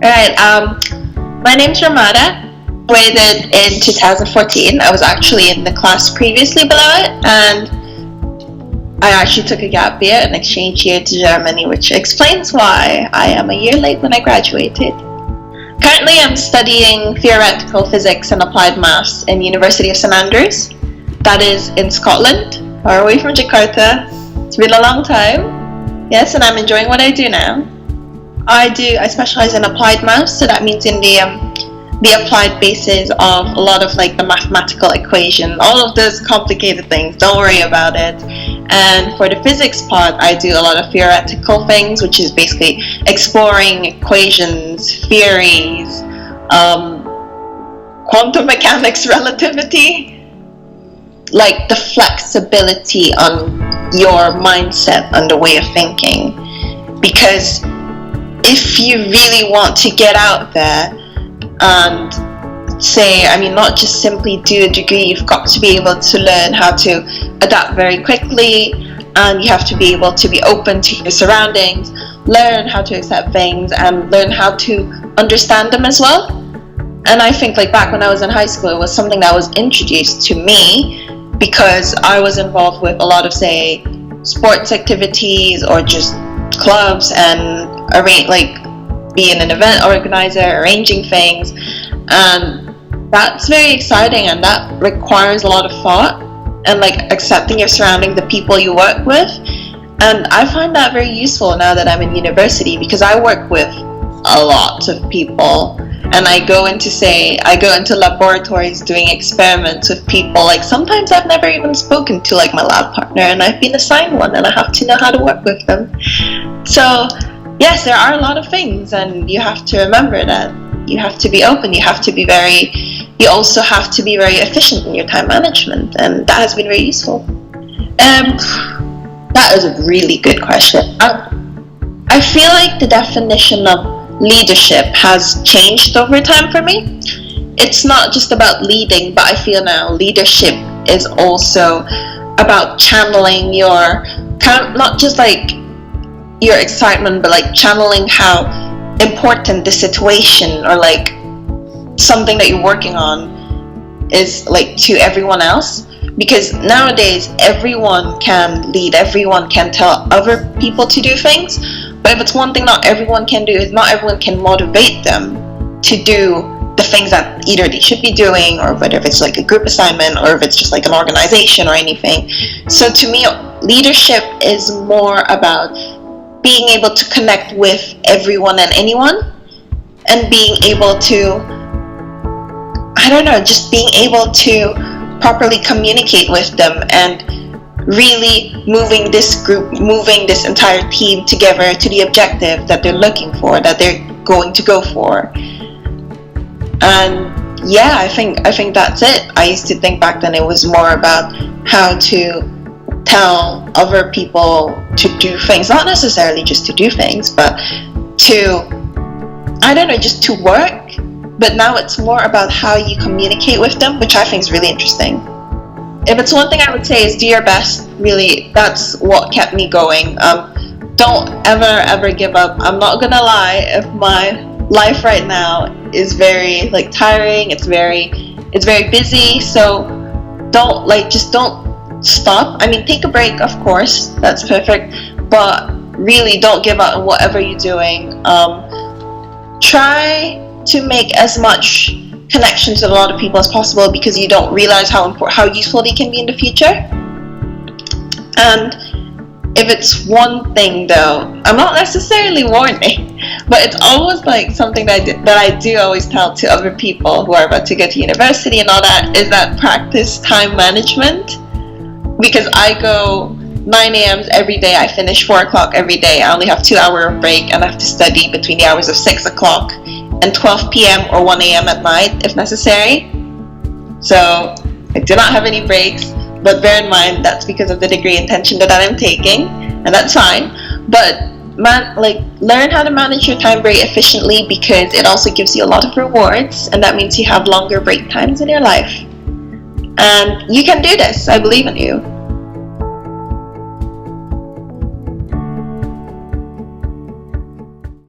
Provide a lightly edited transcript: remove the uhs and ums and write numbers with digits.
Alright, my name's Ramada. Graduated in 2014. I was actually in the class previously below it, and I actually took a gap year, an exchange year to Germany, which explains why I am a year late when I graduated. Currently, I'm studying theoretical physics and applied maths in University of St Andrews. That is in Scotland, far away from Jakarta. It's been a long time. Yes, and I'm enjoying what I do now. I specialize in applied maths, so that means in the applied basis of a lot of like the mathematical equation, all of those complicated things. Don't worry about it. And for the physics part, I do a lot of theoretical things, which is basically exploring equations, theories, quantum mechanics, relativity, like the flexibility on your mindset and the way of thinking. Because if you really want to get out there and not just simply do a degree, you've got to be able to learn how to adapt very quickly, and you have to be able to be open to your surroundings, learn how to accept things, and learn how to understand them as well. And I think like back when I was in high school, it was something that was introduced to me because I was involved with a lot of, say, sports activities or just clubs and being an event organizer, arranging things, and that's very exciting, and that requires a lot of thought and like accepting your surroundings, the people you work with. And I find that very useful now that I'm in university, because I work with a lot of people, and I go into laboratories doing experiments with people like sometimes I've never even spoken to, like my lab partner, and I've been assigned one and I have to know how to work with them. So yes, there are a lot of things, and you have to remember that you have to be open, you also have to be very efficient in your time management, and that has been very useful. That is a really good question. I feel like the definition of leadership has changed over time for me. It's not just about leading, but I feel now leadership is also about channeling not just like your excitement, but like channeling how important the situation or like something that you're working on is like to everyone else. Because nowadays everyone can lead, everyone can tell other people to do things, but if it's one thing not everyone can do, is not everyone can motivate them to do the things that either they should be doing, or whether if it's like a group assignment or if it's just like an organization or anything. So to me, leadership is more about being able to connect with everyone and anyone, and being able to, just being able to properly communicate with them, and really moving this entire team together to the objective that they're looking for, that they're going to go for. And yeah, I think that's it. I used to think back then it was more about how to tell other people to do things, not necessarily just to do things, but to, just to work. But now it's more about how you communicate with them, which I think is really interesting. If it's one thing I would say is do your best. Really, that's what kept me going. Don't ever give up. I'm not gonna lie, if my life right now is very like tiring, it's very busy, so don't stop. Take a break, of course, that's perfect, but really don't give up on whatever you're doing. Try to make as much connections with a lot of people as possible, because you don't realize how useful they can be in the future. And if it's one thing though, I'm not necessarily warning, but it's almost like something that I do always tell to other people who are about to go to university and all that, is that practice time management. Because I go 9 a.m. every day, I finish 4 o'clock every day, I only have 2 hour break, and I have to study between the hours of 6 o'clock and 12 p.m. or 1 a.m. at night if necessary. So I do not have any breaks, but bear in mind that's because of the degree intention that I'm taking, and that's fine. But learn how to manage your time very efficiently, because it also gives you a lot of rewards, and that means you have longer break times in your life. And you can do this. I believe in you.